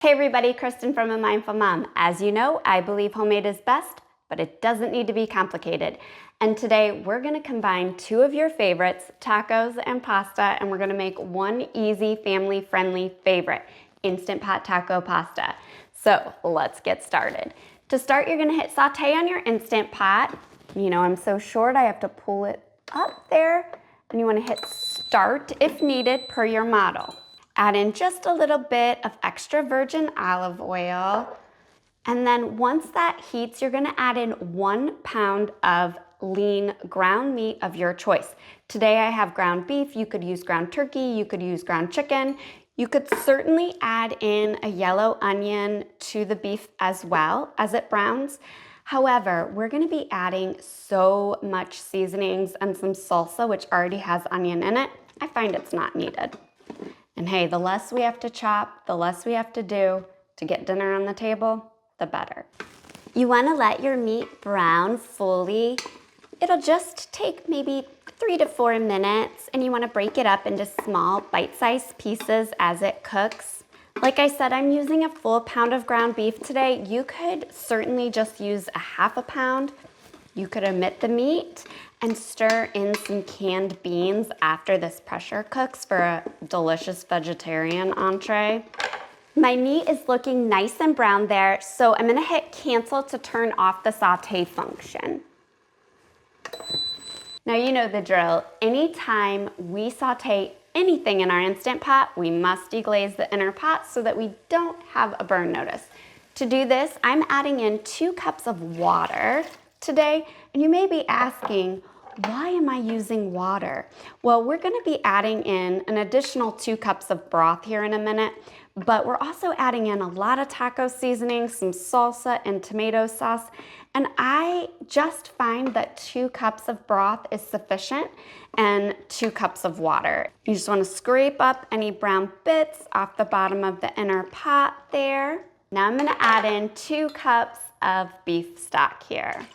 Hey everybody, Kristen from A Mindful Mom. As you know, I believe homemade is best, but it doesn't need to be complicated. And today we're gonna combine two of your favorites, tacos and pasta, and we're gonna make one easy, family-friendly favorite, Instant Pot Taco Pasta. So let's get started. To start, you're gonna hit saute on your Instant Pot. You know, I'm so short, I have to pull it up there. And you wanna hit start if needed per your model. Add in just a little bit of extra virgin olive oil. And then once that heats, you're gonna add in 1 pound of lean ground meat of your choice. Today I have ground beef. You could use ground turkey. You could use ground chicken. You could certainly add in a yellow onion to the beef as well as it browns. However, we're gonna be adding so much seasonings and some salsa, which already has onion in it. I find it's not needed. And hey, the less we have to chop, the less we have to do to get dinner on the table, the better. You wanna let your meat brown fully. It'll just take maybe 3 to 4 minutes, and you wanna break it up into small bite-sized pieces as it cooks. Like I said, I'm using a full pound of ground beef today. You could certainly just use a half a pound. You could omit the meat and stir in some canned beans after this pressure cooks for a delicious vegetarian entree. My meat is looking nice and brown there, so I'm gonna hit cancel to turn off the saute function. Now you know the drill. Anytime we saute anything in our Instant Pot, we must deglaze the inner pot so that we don't have a burn notice. To do this, I'm adding in 2 cups of water today, and you may be asking, why am I using water? Well, we're gonna be adding in an additional 2 cups of broth here in a minute, but we're also adding in a lot of taco seasoning, some salsa and tomato sauce, and I just find that 2 cups of broth is sufficient and 2 cups of water. You just wanna scrape up any brown bits off the bottom of the inner pot there. Now I'm gonna add in 2 cups of beef stock here.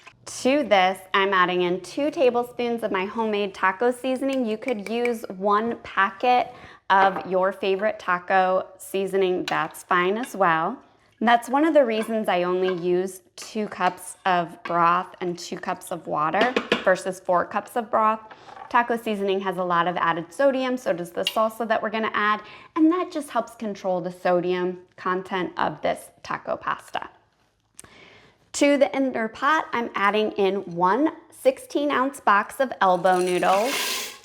To this, I'm adding in 2 tablespoons of my homemade taco seasoning. You could use 1 packet of your favorite taco seasoning, that's fine as well. And that's one of the reasons I only use 2 cups of broth and 2 cups of water versus 4 cups of broth. Taco seasoning has a lot of added sodium, so does the salsa that we're gonna add, and that just helps control the sodium content of this taco pasta. To the inner pot, I'm adding in 1 16-ounce box of elbow noodles.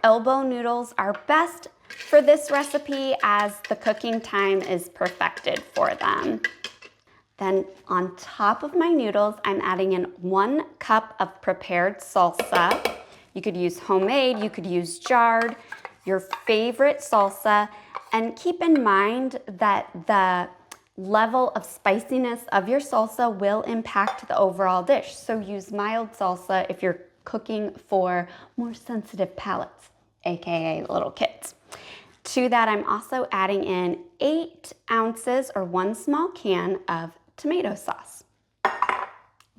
Elbow noodles are best for this recipe as the cooking time is perfected for them. Then on top of my noodles, I'm adding in 1 cup of prepared salsa. You could use homemade, you could use jarred, your favorite salsa, and keep in mind that the level of spiciness of your salsa will impact the overall dish. So use mild salsa if you're cooking for more sensitive palates, AKA little kids. To that, I'm also adding in 8 ounces or 1 small can of tomato sauce.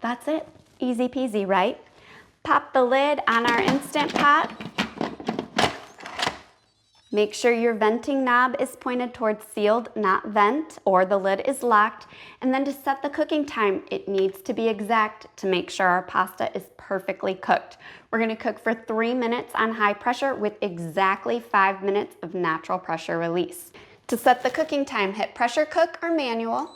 That's it, easy peasy, right? Pop the lid on our Instant Pot. Make sure your venting knob is pointed towards sealed, not vent, or the lid is locked. And then to set the cooking time, it needs to be exact to make sure our pasta is perfectly cooked. We're gonna cook for 3 minutes on high pressure with exactly 5 minutes of natural pressure release. To set the cooking time, hit pressure cook or manual,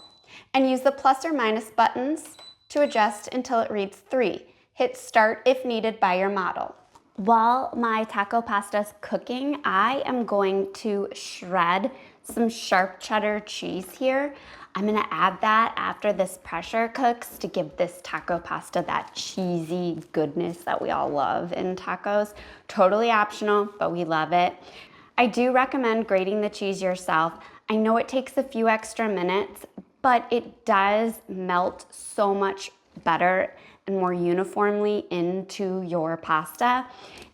and use the plus or minus buttons to adjust until it reads 3. Hit start if needed by your model. While my taco pasta is cooking, I am going to shred some sharp cheddar cheese here. I'm gonna add that after this pressure cooks to give this taco pasta that cheesy goodness that we all love in tacos. Totally optional, but we love it. I do recommend grating the cheese yourself. I know it takes a few extra minutes, but it does melt so much better and more uniformly into your pasta.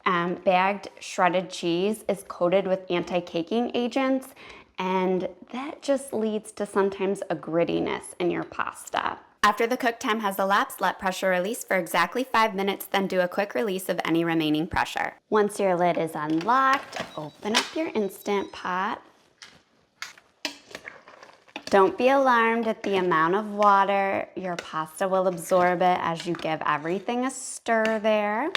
Bagged shredded cheese is coated with anti-caking agents, and that just leads to sometimes a grittiness in your pasta. After the cook time has elapsed, let pressure release for exactly 5 minutes, then do a quick release of any remaining pressure. Once your lid is unlocked, open up your Instant Pot. Don't be alarmed at the amount of water. Your pasta will absorb it as you give everything a stir there.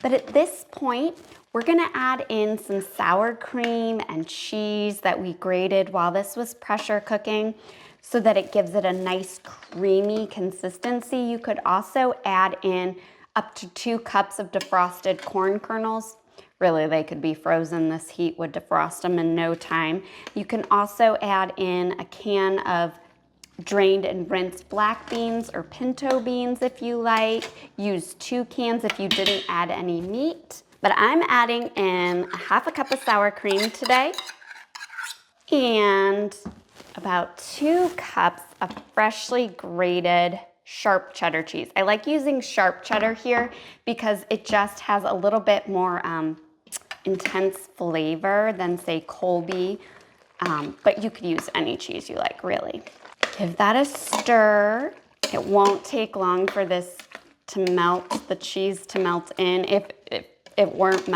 But at this point, we're gonna add in some sour cream and cheese that we grated while this was pressure cooking so that it gives it a nice creamy consistency. You could also add in up to 2 cups of defrosted corn kernels. Really, they could be frozen. This heat would defrost them in no time. You can also add in a can of drained and rinsed black beans or pinto beans if you like. Use 2 cans if you didn't add any meat. But I'm adding in a 1/2 cup of sour cream today and about 2 cups of freshly grated sharp cheddar cheese. I like using sharp cheddar here because it just has a little bit more intense flavor than say Colby, but you could use any cheese you like, really. Give that a stir. It won't take long for this to melt, the cheese to melt in. If it weren't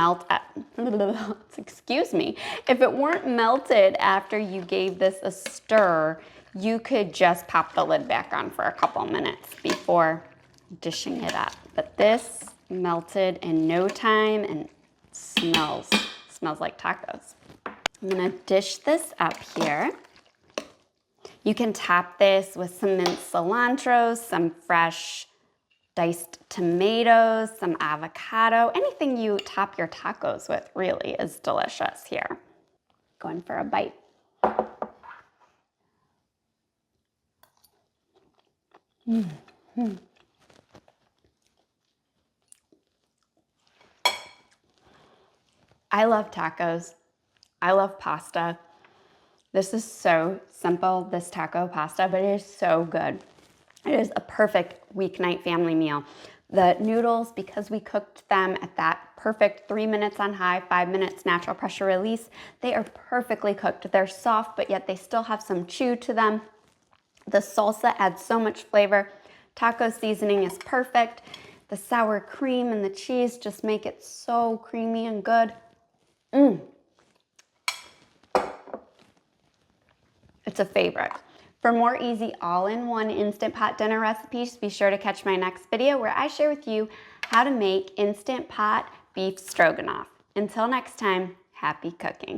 excuse me, if it weren't melted after you gave this a stir, you could just pop the lid back on for a couple minutes before dishing it up. But this melted in no time and smells like tacos. I'm gonna dish this up here. You can top this with some minced cilantro, some fresh diced tomatoes, some avocado. Anything you top your tacos with really is delicious here. Going for a bite. I love tacos. I love pasta. This is so simple, this taco pasta, but it is so good. It is a perfect weeknight family meal. The noodles, because we cooked them at that perfect 3 minutes on high, 5 minutes natural pressure release, they are perfectly cooked. They're soft, but yet they still have some chew to them. The salsa adds so much flavor. Taco seasoning is perfect. The sour cream and the cheese just make it so creamy and good. It's a favorite. For more easy all-in-one Instant Pot dinner recipes, be sure to catch my next video where I share with you how to make Instant Pot beef stroganoff. Until next time, happy cooking.